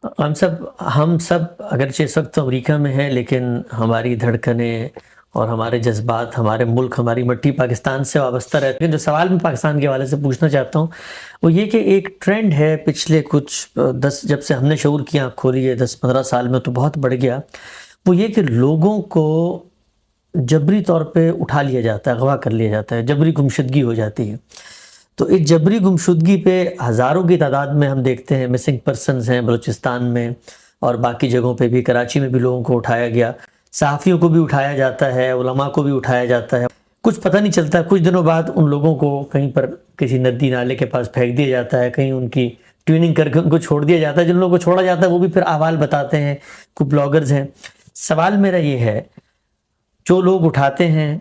ہم سب اگرچہ اس وقت تو امریکہ میں ہیں، لیکن ہماری دھڑکنیں اور ہمارے جذبات، ہمارے ملک، ہماری مٹی پاکستان سے وابستہ رہتے ہیں۔ جو سوال میں پاکستان کے حوالے سے پوچھنا چاہتا ہوں وہ یہ کہ ایک ٹرینڈ ہے پچھلے کچھ جب سے ہم نے شعور کی آنکھ کھولی ہے 10-15 سال میں تو بہت بڑھ گیا، وہ یہ کہ لوگوں کو جبری طور پہ اٹھا لیا جاتا ہے، اغوا کر لیا جاتا ہے، جبری گمشدگی ہو جاتی ہے۔ تو اس جبری گمشدگی پہ ہزاروں کی تعداد میں ہم دیکھتے ہیں مسنگ پرسنز ہیں بلوچستان میں اور باقی جگہوں پہ بھی، کراچی میں بھی لوگوں کو اٹھایا گیا، صحافیوں کو بھی اٹھایا جاتا ہے، علماء کو بھی اٹھایا جاتا ہے۔ کچھ پتہ نہیں چلتا، کچھ دنوں بعد ان لوگوں کو کہیں پر کسی ندی نالے کے پاس پھینک دیا جاتا ہے، کہیں ان کی ٹیوننگ کر کے ان کو چھوڑ دیا جاتا ہے۔ جن لوگوں کو چھوڑا جاتا ہے وہ بھی پھر احوال بتاتے ہیں، کچھ بلاگرز ہیں۔ سوال میرا یہ ہے، جو لوگ اٹھاتے ہیں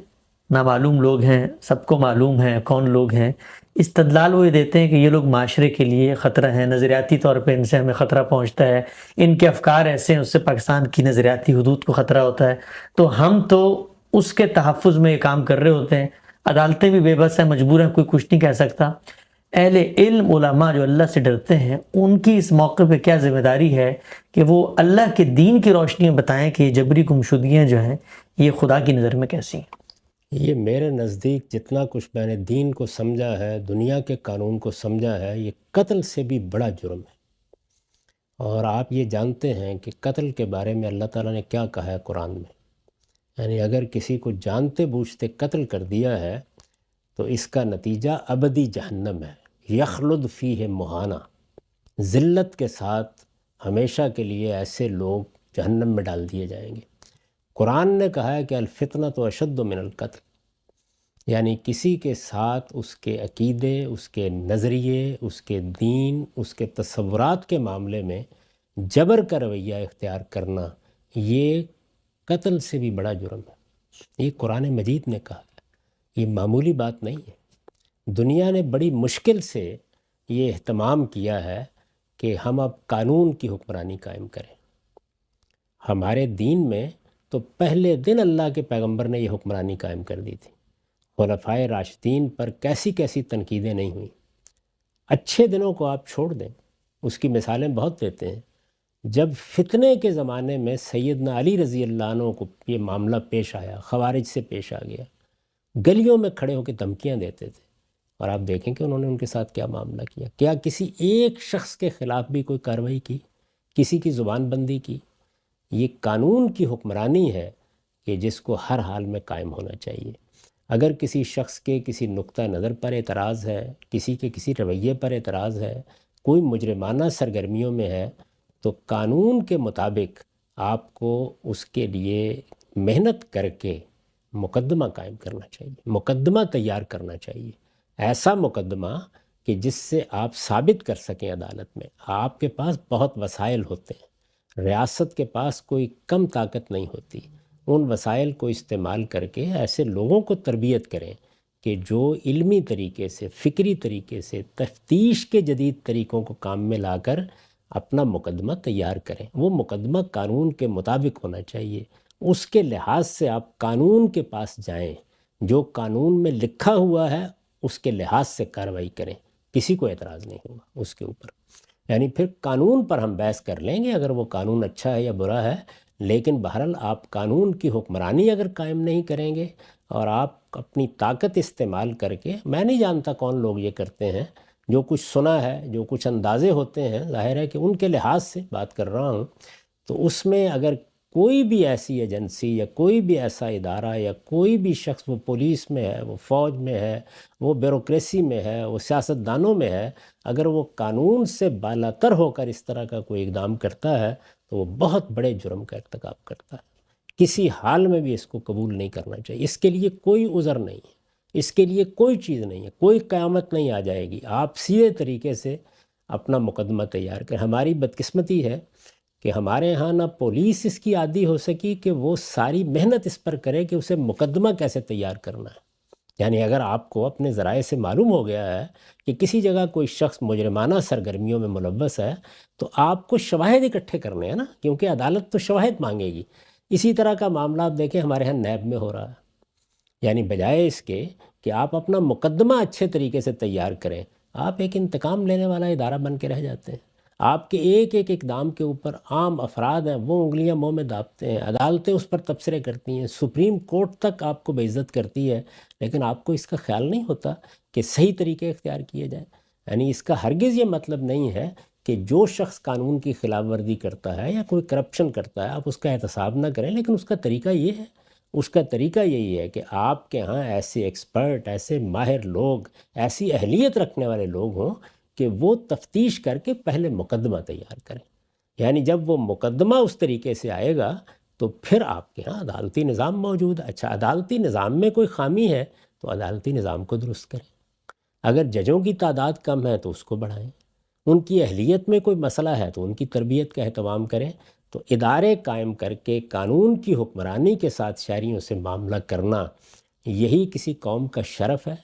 نامعلوم لوگ ہیں، سب کو معلوم ہے کون لوگ ہیں، استدلال وہ یہ دیتے ہیں کہ یہ لوگ معاشرے کے لیے خطرہ ہیں، نظریاتی طور پہ ان سے ہمیں خطرہ پہنچتا ہے، ان کے افکار ایسے ہیں، اس سے پاکستان کی نظریاتی حدود کو خطرہ ہوتا ہے۔ تو ہم تو اس کے تحفظ میں یہ کام کر رہے ہوتے ہیں، عدالتیں بھی بے بس ہیں، مجبور ہیں، کوئی کچھ نہیں کہہ سکتا۔ اہل علم علماء جو اللہ سے ڈرتے ہیں، ان کی اس موقع پہ کیا ذمہ داری ہے کہ وہ اللہ کے دین کی روشنی میں بتائیں کہ یہ جبری گمشدگیاں جو ہیں یہ خدا کی نظر میں کیسی ہیں۔ یہ میرے نزدیک جتنا کچھ میں نے دین کو سمجھا ہے، دنیا کے قانون کو سمجھا ہے، یہ قتل سے بھی بڑا جرم ہے۔ اور آپ یہ جانتے ہیں کہ قتل کے بارے میں اللہ تعالیٰ نے کیا کہا ہے قرآن میں، یعنی اگر کسی کو جانتے بوجھتے قتل کر دیا ہے تو اس کا نتیجہ ابدی جہنم ہے، یخلد فیہ مہانہ، ذلت کے ساتھ ہمیشہ کے لیے ایسے لوگ جہنم میں ڈال دیے جائیں گے۔ قرآن نے کہا ہے کہ الفتنۃ اشد من القتل، یعنی کسی کے ساتھ اس کے عقیدے، اس کے نظریے، اس کے دین، اس کے تصورات کے معاملے میں جبر کا رویہ اختیار کرنا، یہ قتل سے بھی بڑا جرم ہے۔ یہ قرآن مجید نے کہا ہے، یہ معمولی بات نہیں ہے۔ دنیا نے بڑی مشکل سے یہ اہتمام کیا ہے کہ ہم اب قانون کی حکمرانی قائم کریں۔ ہمارے دین میں تو پہلے دن اللہ کے پیغمبر نے یہ حکمرانی قائم کر دی تھی۔ خلفائے راشدین پر کیسی کیسی تنقیدیں نہیں ہوئیں۔ اچھے دنوں کو آپ چھوڑ دیں، اس کی مثالیں بہت دیتے ہیں۔ جب فتنے کے زمانے میں سیدنا علی رضی اللہ عنہ کو یہ معاملہ پیش آیا، خوارج سے پیش آ گیا، گلیوں میں کھڑے ہو کے دھمکیاں دیتے تھے، اور آپ دیکھیں کہ انہوں نے ان کے ساتھ کیا معاملہ کیا۔ کیا کسی ایک شخص کے خلاف بھی کوئی کارروائی کی؟ کسی کی زبان بندی کی؟ یہ قانون کی حکمرانی ہے کہ جس کو ہر حال میں قائم ہونا چاہیے۔ اگر کسی شخص کے کسی نقطہ نظر پر اعتراض ہے، کسی کے کسی رویے پر اعتراض ہے، کوئی مجرمانہ سرگرمیوں میں ہے، تو قانون کے مطابق آپ کو اس کے لیے محنت کر کے مقدمہ قائم کرنا چاہیے، مقدمہ تیار کرنا چاہیے، ایسا مقدمہ کہ جس سے آپ ثابت کر سکیں عدالت میں۔ آپ کے پاس بہت وسائل ہوتے ہیں، ریاست کے پاس کوئی کم طاقت نہیں ہوتی، ان وسائل کو استعمال کر کے ایسے لوگوں کو تربیت کریں کہ جو علمی طریقے سے، فکری طریقے سے، تفتیش کے جدید طریقوں کو کام میں لا کر اپنا مقدمہ تیار کریں۔ وہ مقدمہ قانون کے مطابق ہونا چاہیے، اس کے لحاظ سے آپ قانون کے پاس جائیں، جو قانون میں لکھا ہوا ہے اس کے لحاظ سے کارروائی کریں، کسی کو اعتراض نہیں ہوگا اس کے اوپر۔ یعنی پھر قانون پر ہم بحث کر لیں گے اگر وہ قانون اچھا ہے یا برا ہے، لیکن بہرحال آپ قانون کی حکمرانی اگر قائم نہیں کریں گے اور آپ اپنی طاقت استعمال کر کے، میں نہیں جانتا کون لوگ یہ کرتے ہیں، جو کچھ سنا ہے، جو کچھ اندازے ہوتے ہیں، ظاہر ہے کہ ان کے لحاظ سے بات کر رہا ہوں، تو اس میں اگر کوئی بھی ایسی ایجنسی یا کوئی بھی ایسا ادارہ یا کوئی بھی شخص، وہ پولیس میں ہے، وہ فوج میں ہے، وہ بیوروکریسی میں ہے، وہ سیاستدانوں میں ہے، اگر وہ قانون سے بالاتر ہو کر اس طرح کا کوئی اقدام کرتا ہے تو وہ بہت بڑے جرم کا ارتکاب کرتا ہے۔ کسی حال میں بھی اس کو قبول نہیں کرنا چاہیے۔ اس کے لیے کوئی عذر نہیں ہے، اس کے لیے کوئی چیز نہیں ہے، کوئی قیامت نہیں آ جائے گی۔ آپ سیدھے طریقے سے اپنا مقدمہ تیار کریں۔ ہماری بدقسمتی ہے کہ ہمارے ہاں نہ پولیس اس کی عادی ہو سکی کہ وہ ساری محنت اس پر کرے کہ اسے مقدمہ کیسے تیار کرنا ہے۔ یعنی اگر آپ کو اپنے ذرائع سے معلوم ہو گیا ہے کہ کسی جگہ کوئی شخص مجرمانہ سرگرمیوں میں ملوث ہے، تو آپ کو شواہد اکٹھے کرنے ہیں نا، کیونکہ عدالت تو شواہد مانگے گی۔ اسی طرح کا معاملہ آپ دیکھیں ہمارے ہاں نیب میں ہو رہا ہے۔ یعنی بجائے اس کے کہ آپ اپنا مقدمہ اچھے طریقے سے تیار کریں، آپ ایک انتقام لینے والا ادارہ بن کے رہ جاتے ہیں۔ آپ کے ایک ایک اقدام کے اوپر عام افراد ہیں وہ انگلیاں منہ میں دابتے ہیں، عدالتیں اس پر تبصرے کرتی ہیں، سپریم کورٹ تک آپ کو بے عزت کرتی ہے، لیکن آپ کو اس کا خیال نہیں ہوتا کہ صحیح طریقے اختیار کیے جائیں۔ یعنی اس کا ہرگز یہ مطلب نہیں ہے کہ جو شخص قانون کی خلاف ورزی کرتا ہے یا کوئی کرپشن کرتا ہے آپ اس کا احتساب نہ کریں، لیکن اس کا طریقہ یہ ہے، اس کا طریقہ یہی ہے کہ آپ کے ہاں ایسے ایکسپرٹ، ایسے ماہر لوگ، ایسی اہلیت رکھنے والے لوگ ہوں کہ وہ تفتیش کر کے پہلے مقدمہ تیار کریں۔ یعنی جب وہ مقدمہ اس طریقے سے آئے گا تو پھر آپ کے ہاں عدالتی نظام موجود ہے۔ اچھا، عدالتی نظام میں کوئی خامی ہے تو عدالتی نظام کو درست کریں، اگر ججوں کی تعداد کم ہے تو اس کو بڑھائیں، ان کی اہلیت میں کوئی مسئلہ ہے تو ان کی تربیت کا اہتمام کریں۔ تو ادارے قائم کر کے قانون کی حکمرانی کے ساتھ شہریوں سے معاملہ کرنا، یہی کسی قوم کا شرف ہے۔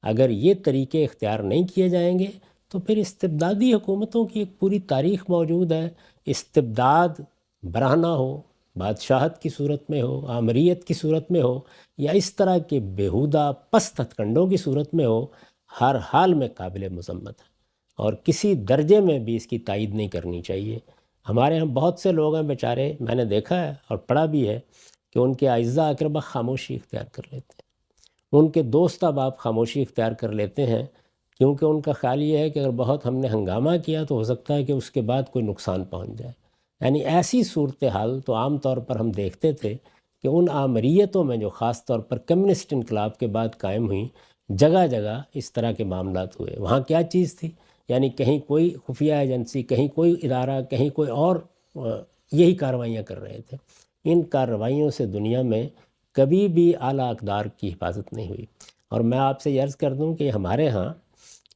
اگر یہ طریقے اختیار نہیں کیے جائیں گے تو پھر استبدادی حکومتوں کی ایک پوری تاریخ موجود ہے۔ استبداد برہنہ ہو، بادشاہت کی صورت میں ہو، آمریت کی صورت میں ہو، یا اس طرح کے بیہودہ پست ہتھ کنڈوں کی صورت میں ہو، ہر حال میں قابل مذمت ہے اور کسی درجے میں بھی اس کی تائید نہیں کرنی چاہیے۔ ہمارے ہاں بہت سے لوگ ہیں بیچارے، میں نے دیکھا ہے اور پڑھا بھی ہے کہ ان کے اعزاء اقربا خاموشی اختیار کر لیتے ہیں، ان کے دوست احباب خاموشی اختیار کر لیتے ہیں، کیونکہ ان کا خیال یہ ہے کہ اگر بہت ہم نے ہنگامہ کیا تو ہو سکتا ہے کہ اس کے بعد کوئی نقصان پہنچ جائے۔ یعنی ایسی صورتحال تو عام طور پر ہم دیکھتے تھے کہ ان آمریتوں میں جو خاص طور پر کمیونسٹ انقلاب کے بعد قائم ہوئیں، جگہ جگہ اس طرح کے معاملات ہوئے۔ وہاں کیا چیز تھی؟ یعنی کہیں کوئی خفیہ ایجنسی، کہیں کوئی ادارہ، کہیں کوئی اور یہی کارروائیاں کر رہے تھے۔ ان کارروائیوں سے دنیا میں کبھی بھی اعلیٰ اقدار کی حفاظت نہیں ہوئی۔ اور میں آپ سے یہ عرض کر دوں کہ ہمارے ہاں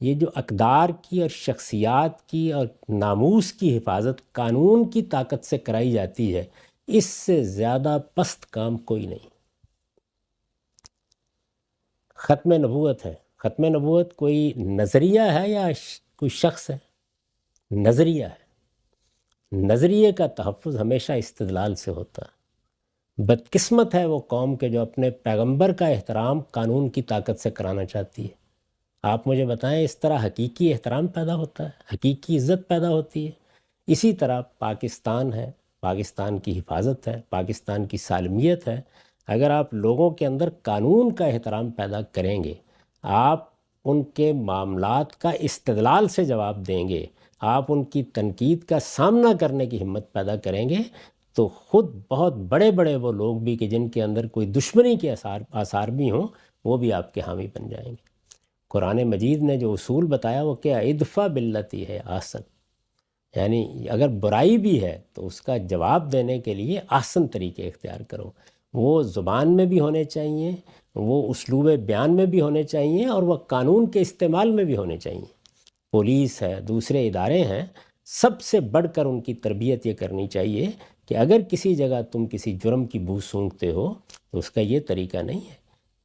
یہ جو اقدار کی اور شخصیات کی اور ناموس کی حفاظت قانون کی طاقت سے کرائی جاتی ہے، اس سے زیادہ پست کام کوئی نہیں۔ ختم نبوت ہے۔ ختم نبوت کوئی نظریہ ہے یا کوئی شخص ہے؟ نظریہ ہے۔ نظریے کا تحفظ ہمیشہ استدلال سے ہوتا ہے۔ بدقسمت ہے وہ قوم کے جو اپنے پیغمبر کا احترام قانون کی طاقت سے کرانا چاہتی ہے۔ آپ مجھے بتائیں اس طرح حقیقی احترام پیدا ہوتا ہے، حقیقی عزت پیدا ہوتی ہے؟ اسی طرح پاکستان ہے، پاکستان کی حفاظت ہے، پاکستان کی سالمیت ہے۔ اگر آپ لوگوں کے اندر قانون کا احترام پیدا کریں گے، آپ ان کے معاملات کا استدلال سے جواب دیں گے، آپ ان کی تنقید کا سامنا کرنے کی ہمت پیدا کریں گے، تو خود بہت بڑے بڑے وہ لوگ بھی کہ جن کے اندر کوئی دشمنی کے آثار بھی ہوں، وہ بھی آپ کے حامی بن جائیں گے۔ قرآن مجید نے جو اصول بتایا وہ کیا؟ ادفع باللتی ہے احسن، یعنی اگر برائی بھی ہے تو اس کا جواب دینے کے لیے احسن طریقے اختیار کرو۔ وہ زبان میں بھی ہونے چاہیے، وہ اسلوب بیان میں بھی ہونے چاہیے، اور وہ قانون کے استعمال میں بھی ہونے چاہیے۔ پولیس ہے، دوسرے ادارے ہیں، سب سے بڑھ کر ان کی تربیت یہ کرنی چاہیے کہ اگر کسی جگہ تم کسی جرم کی بو سونگھتے ہو تو اس کا یہ طریقہ نہیں ہے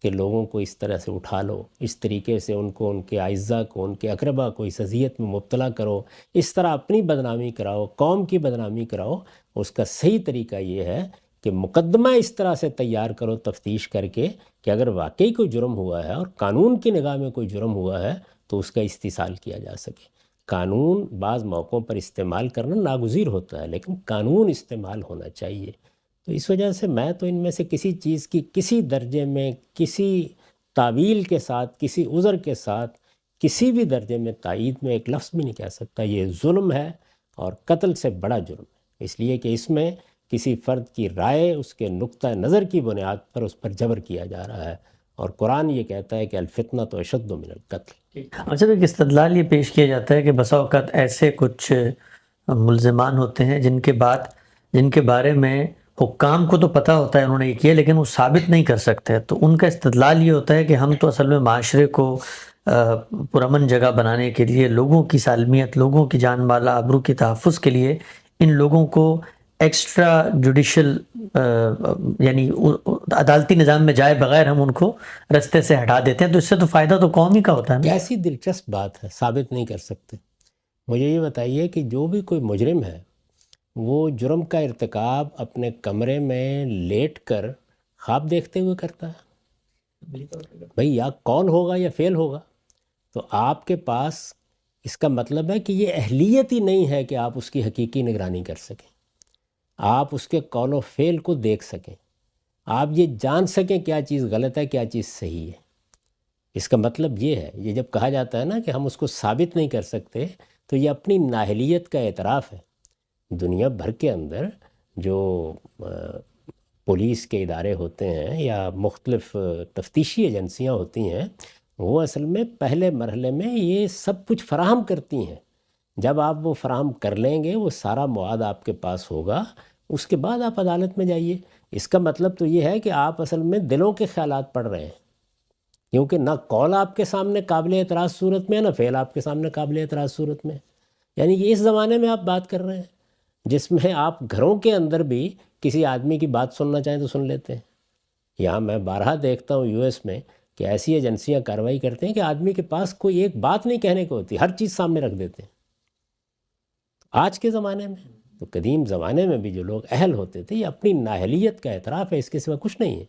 کہ لوگوں کو اس طرح سے اٹھا لو، اس طریقے سے ان کو، ان کے اعزاء کو، ان کے اقربا کو اس اذیت میں مبتلا کرو، اس طرح اپنی بدنامی کراؤ، قوم کی بدنامی کراؤ۔ اس کا صحیح طریقہ یہ ہے کہ مقدمہ اس طرح سے تیار کرو تفتیش کر کے کہ اگر واقعی کوئی جرم ہوا ہے اور قانون کی نگاہ میں کوئی جرم ہوا ہے تو اس کا استحصال کیا جا سکے۔ قانون بعض موقعوں پر استعمال کرنا ناگزیر ہوتا ہے، لیکن قانون استعمال ہونا چاہیے۔ تو اس وجہ سے میں تو ان میں سے کسی چیز کی کسی درجے میں، کسی تعویل کے ساتھ، کسی عذر کے ساتھ، کسی بھی درجے میں تائید میں ایک لفظ بھی نہیں کہہ سکتا۔ یہ ظلم ہے اور قتل سے بڑا جرم ہے، اس لیے کہ اس میں کسی فرد کی رائے، اس کے نقطہ نظر کی بنیاد پر اس پر جبر کیا جا رہا ہے، اور قرآن یہ کہتا ہے کہ الفتنہ تو اشد من القتل۔ اچھا، تو ایک استدلال یہ پیش کیا جاتا ہے کہ بسا اوقات ایسے کچھ ملزمان ہوتے ہیں جن کے بارے میں حکام کو تو پتہ ہوتا ہے انہوں نے یہ کیا، لیکن وہ ثابت نہیں کر سکتے، تو ان کا استدلال یہ ہوتا ہے کہ ہم تو اصل میں معاشرے کو پرامن جگہ بنانے کے لیے، لوگوں کی سالمیت، لوگوں کی جان مال آبرو کے تحفظ کے لیے ان لوگوں کو ایکسٹرا جوڈیشل یعنی عدالتی نظام میں جائے بغیر ہم ان کو رستے سے ہٹا دیتے ہیں، تو اس سے تو فائدہ تو قوم ہی کا ہوتا ہے نا۔ کیسی دلچسپ بات ہے، ثابت نہیں کر سکتے۔ مجھے یہ بتائیے کہ جو بھی کوئی مجرم ہے وہ جرم کا ارتکاب اپنے کمرے میں لیٹ کر خواب دیکھتے ہوئے کرتا ہے؟ بھئی یا کون ہوگا یا فیل ہوگا۔ تو آپ کے پاس اس کا مطلب ہے کہ یہ اہلیت ہی نہیں ہے کہ آپ اس کی حقیقی نگرانی کر سکیں، آپ اس کے قول و فعل کو دیکھ سکیں، آپ یہ جان سکیں کیا چیز غلط ہے کیا چیز صحیح ہے۔ اس کا مطلب یہ ہے، یہ جب کہا جاتا ہے نا کہ ہم اس کو ثابت نہیں کر سکتے، تو یہ اپنی نااہلیت کا اعتراف ہے۔ دنیا بھر کے اندر جو پولیس کے ادارے ہوتے ہیں یا مختلف تفتیشی ایجنسیاں ہوتی ہیں، وہ اصل میں پہلے مرحلے میں یہ سب کچھ فراہم کرتی ہیں۔ جب آپ وہ فراہم کر لیں گے، وہ سارا مواد آپ کے پاس ہوگا، اس کے بعد آپ عدالت میں جائیے۔ اس کا مطلب تو یہ ہے کہ آپ اصل میں دلوں کے خیالات پڑھ رہے ہیں، کیونکہ نہ قول آپ کے سامنے قابل اعتراض صورت میں ہے، نہ فعل آپ کے سامنے قابل اعتراض صورت میں ہے۔ یعنی کہ اس زمانے میں آپ بات کر رہے ہیں جس میں آپ گھروں کے اندر بھی کسی آدمی کی بات سننا چاہیں تو سن لیتے ہیں۔ یہاں میں بارہا دیکھتا ہوں یو ایس میں کہ ایسی ایجنسیاں کارروائی کرتے ہیں کہ آدمی کے پاس کوئی ایک بات نہیں کہنے کو ہوتی، ہر چیز سامنے رکھ دیتے ہیں۔ آج کے زمانے میں تو قدیم زمانے میں بھی جو لوگ اہل ہوتے تھے، یہ اپنی نااہلیت کا اعتراف ہے، اس کے سوا کچھ نہیں ہے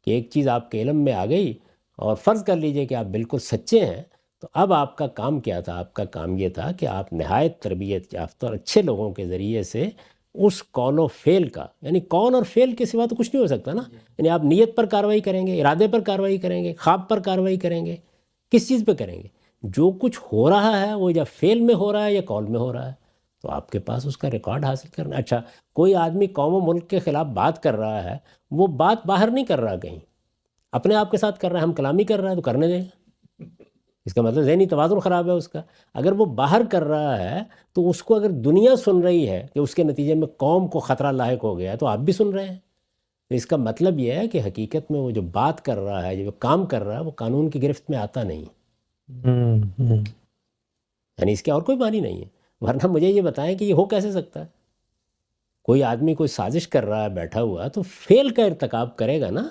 کہ ایک چیز آپ کے علم میں آ گئی اور فرض کر لیجئے کہ آپ بالکل سچے ہیں، تو اب آپ کا کام کیا تھا؟ آپ کا کام یہ تھا کہ آپ نہایت تربیت یافتہ اور اچھے لوگوں کے ذریعے سے اس قول و فعل کا، یعنی قول اور فعل کے سوا تو کچھ نہیں ہو سکتا نا، یعنی آپ نیت پر کارروائی کریں گے، ارادے پر کارروائی کریں گے، خواب پر کارروائی کریں گے، کس چیز پہ کریں گے؟ جو کچھ ہو رہا ہے وہ یا فعل میں ہو رہا ہے یا قول میں ہو رہا ہے، تو آپ کے پاس اس کا ریکارڈ حاصل کرنا۔ اچھا، کوئی آدمی قوم و ملک کے خلاف بات کر رہا ہے، وہ بات باہر نہیں کر رہا، کہیں اپنے آپ کے ساتھ کر رہا ہے، ہم کلامی کر رہا ہے تو کرنے دیں گے۔ اس کا مطلب ذہنی توازن خراب ہے اس کا۔ اگر وہ باہر کر رہا ہے تو اس کو اگر دنیا سن رہی ہے کہ اس کے نتیجے میں قوم کو خطرہ لاحق ہو گیا ہے، تو آپ بھی سن رہے ہیں۔ تو اس کا مطلب یہ ہے کہ حقیقت میں وہ جو بات کر رہا ہے، جو کام کر رہا ہے، وہ قانون کی گرفت میں آتا نہیں، یعنی اس کے اور کوئی معنی نہیں ہے۔ ورنہ مجھے یہ بتائیں کہ یہ ہو کیسے سکتا ہے؟ کوئی آدمی کوئی سازش کر رہا ہے بیٹھا ہوا تو فعل کا ارتکاب کرے گا نا،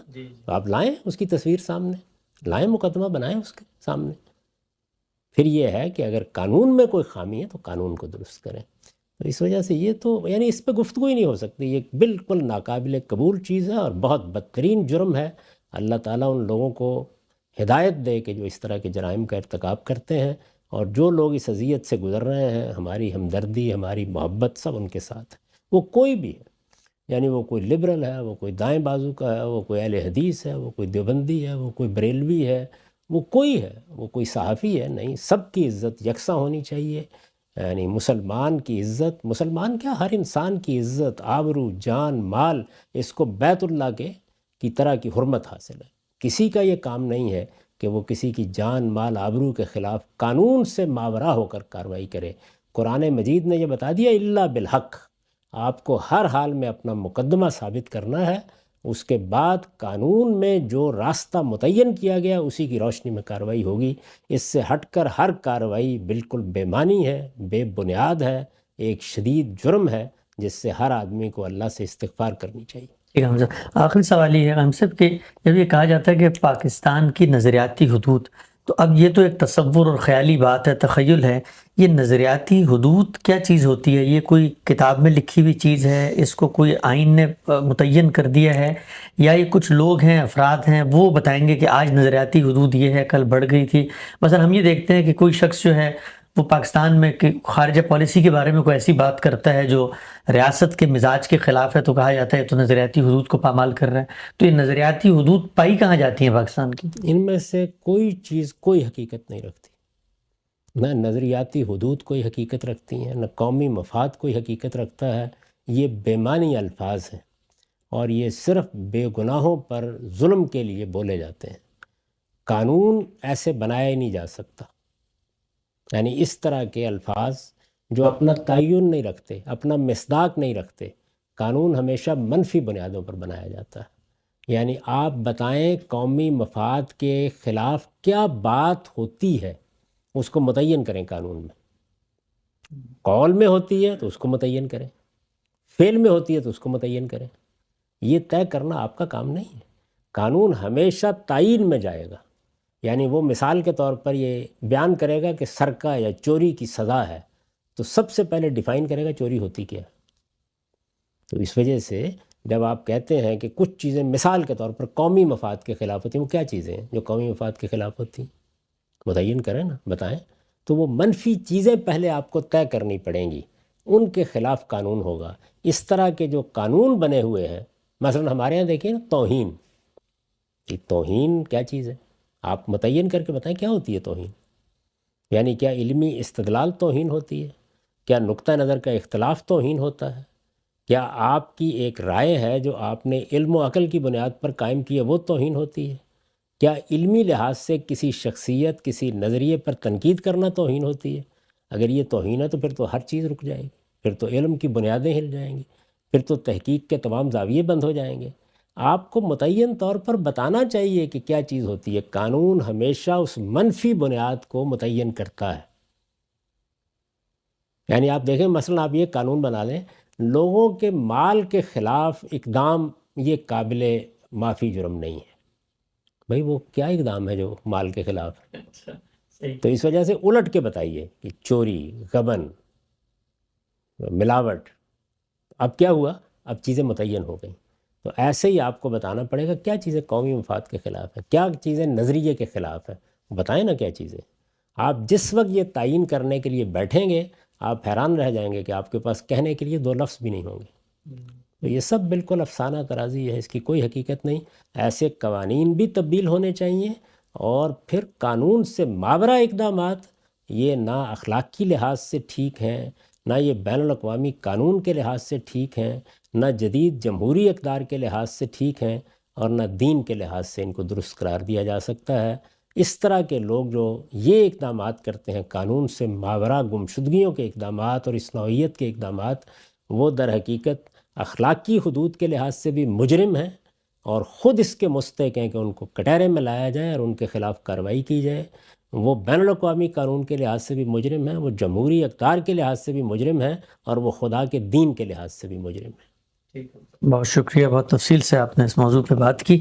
تو آپ لائیں اس کی تصویر سامنے، لائیں مقدمہ بنائیں اس کے سامنے۔ پھر یہ ہے کہ اگر قانون میں کوئی خامی ہے تو قانون کو درست کریں۔ تو اس وجہ سے یہ تو یعنی اس پہ گفتگو ہی نہیں ہو سکتی، یہ بالکل ناقابل قبول چیز ہے اور بہت بدترین جرم ہے۔ اللہ تعالیٰ ان لوگوں کو ہدایت دے کہ جو اس طرح کے جرائم کا ارتکاب کرتے ہیں، اور جو لوگ اس اذیت سے گزر رہے ہیں، ہماری ہمدردی، ہماری محبت سب ان کے ساتھ ہے، وہ کوئی بھی ہے، یعنی وہ کوئی لبرل ہے، وہ کوئی دائیں بازو کا ہے، وہ کوئی اہل حدیث ہے، وہ کوئی دیوبندی ہے، وہ کوئی بریلوی ہے، وہ کوئی ہے، وہ کوئی صحافی ہے، نہیں، سب کی عزت یکساں ہونی چاہیے۔ یعنی مسلمان کی عزت، مسلمان کیا، ہر انسان کی عزت، آبرو، جان، مال، اس کو بیت اللہ کی طرح کی حرمت حاصل ہے۔ کسی کا یہ کام نہیں ہے کہ وہ کسی کی جان، مال، آبرو کے خلاف قانون سے ماورا ہو کر کارروائی کرے۔ قرآن مجید نے یہ بتا دیا، الا بالحق، آپ کو ہر حال میں اپنا مقدمہ ثابت کرنا ہے، اس کے بعد قانون میں جو راستہ متعین کیا گیا اسی کی روشنی میں کارروائی ہوگی۔ اس سے ہٹ کر ہر کارروائی بالکل بے معنی ہے، بے بنیاد ہے، ایک شدید جرم ہے جس سے ہر آدمی کو اللہ سے استغفار کرنی چاہیے۔ ٹھیک ہے، ہم صاحب آخری سوال یہ ہے ہم سب کہ جب یہ کہا جاتا ہے کہ پاکستان کی نظریاتی حدود، تو اب یہ تو ایک تصور اور خیالی بات ہے، تخیل ہے، یہ نظریاتی حدود کیا چیز ہوتی ہے؟ یہ کوئی کتاب میں لکھی ہوئی چیز ہے، اس کو کوئی آئین نے متعین کر دیا ہے، یا یہ کچھ لوگ ہیں، افراد ہیں، وہ بتائیں گے کہ آج نظریاتی حدود یہ ہے، کل بڑھ گئی تھی؟ مثلا ہم یہ دیکھتے ہیں کہ کوئی شخص جو ہے وہ پاکستان میں خارجہ پالیسی کے بارے میں کوئی ایسی بات کرتا ہے جو ریاست کے مزاج کے خلاف ہے، تو کہا جاتا ہے تو نظریاتی حدود کو پامال کر رہا ہے۔ تو یہ نظریاتی حدود پائی کہاں جاتی ہیں پاکستان کی؟ ان میں سے کوئی چیز کوئی حقیقت نہیں رکھتی، نہ نظریاتی حدود کوئی حقیقت رکھتی ہیں، نہ قومی مفاد کوئی حقیقت رکھتا ہے۔ یہ بے معنی الفاظ ہیں اور یہ صرف بے گناہوں پر ظلم کے لیے بولے جاتے ہیں۔ قانون ایسے بنایا ہی نہیں جا سکتا، یعنی اس طرح کے الفاظ جو اپنا تعین نہیں رکھتے، اپنا مصداق نہیں رکھتے۔ قانون ہمیشہ منفی بنیادوں پر بنایا جاتا ہے، یعنی آپ بتائیں قومی مفاد کے خلاف کیا بات ہوتی ہے، اس کو متعین کریں قانون میں۔ قول میں ہوتی ہے تو اس کو متعین کریں، فعل میں ہوتی ہے تو اس کو متعین کریں۔ یہ طے کرنا آپ کا کام نہیں ہے۔ قانون ہمیشہ تعین میں جائے گا، یعنی وہ مثال کے طور پر یہ بیان کرے گا کہ سرقہ یا چوری کی سزا ہے، تو سب سے پہلے ڈیفائن کرے گا چوری ہوتی کیا۔ تو اس وجہ سے جب آپ کہتے ہیں کہ کچھ چیزیں مثال کے طور پر قومی مفاد کے خلاف ہوتی ہیں، وہ کیا چیزیں ہیں جو قومی مفاد کے خلاف ہوتی ہیں؟ متعین کریں نا، بتائیں۔ تو وہ منفی چیزیں پہلے آپ کو طے کرنی پڑیں گی، ان کے خلاف قانون ہوگا۔ اس طرح کے جو قانون بنے ہوئے ہیں، مثلا ہمارے یہاں دیکھیں نا توہین، یہ توہین کیا چیز ہے؟ آپ متعین کر کے بتائیں کیا ہوتی ہے توہین؟ یعنی کیا علمی استدلال توہین ہوتی ہے؟ کیا نقطہ نظر کا اختلاف توہین ہوتا ہے؟ کیا آپ کی ایک رائے ہے جو آپ نے علم و عقل کی بنیاد پر قائم کی ہے وہ توہین ہوتی ہے؟ کیا علمی لحاظ سے کسی شخصیت، کسی نظریے پر تنقید کرنا توہین ہوتی ہے؟ اگر یہ توہین ہے تو پھر تو ہر چیز رک جائے گی، پھر تو علم کی بنیادیں ہل جائیں گی، پھر تو تحقیق کے تمام زاویے بند ہو جائیں گے۔ آپ کو متعین طور پر بتانا چاہیے کہ کیا چیز ہوتی ہے۔ قانون ہمیشہ اس منفی بنیاد کو متعین کرتا ہے۔ یعنی آپ دیکھیں مثلا آپ یہ قانون بنا لیں، لوگوں کے مال کے خلاف اقدام یہ قابل معافی جرم نہیں ہے۔ بھائی وہ کیا اقدام ہے جو مال کے خلاف ہے؟ تو اس وجہ سے الٹ کے بتائیے کہ چوری، غبن، ملاوٹ، اب کیا ہوا؟ اب چیزیں متعین ہو گئیں۔ تو ایسے ہی آپ کو بتانا پڑے گا کیا چیزیں قومی مفاد کے خلاف ہیں، کیا چیزیں نظریے کے خلاف ہیں، بتائیں نا کیا چیزیں۔ آپ جس وقت یہ تعین کرنے کے لیے بیٹھیں گے آپ حیران رہ جائیں گے کہ آپ کے پاس کہنے کے لیے دو لفظ بھی نہیں ہوں گے۔ تو یہ سب بالکل افسانہ طرازی ہے، اس کی کوئی حقیقت نہیں۔ ایسے قوانین بھی تبدیل ہونے چاہیے، اور پھر قانون سے ماورا اقدامات یہ نہ اخلاقی لحاظ سے ٹھیک ہیں، نہ یہ بین الاقوامی قانون کے لحاظ سے ٹھیک ہیں، نہ جدید جمہوری اقدار کے لحاظ سے ٹھیک ہیں، اور نہ دین کے لحاظ سے ان کو درست قرار دیا جا سکتا ہے۔ اس طرح کے لوگ جو یہ اقدامات کرتے ہیں، قانون سے ماورا گمشدگیوں کے اقدامات اور اس نوعیت کے اقدامات، وہ در حقیقت اخلاقی حدود کے لحاظ سے بھی مجرم ہیں، اور خود اس کے مستحق ہیں کہ ان کو کٹہرے میں لایا جائے اور ان کے خلاف کارروائی کی جائے۔ وہ بین الاقوامی قانون کے لحاظ سے بھی مجرم ہیں، وہ جمہوری اقدار کے لحاظ سے بھی مجرم ہیں، اور وہ خدا کے دین کے لحاظ سے بھی مجرم ہیں۔ بہت شکریہ، بہت تفصیل سے آپ نے اس موضوع پہ بات کی۔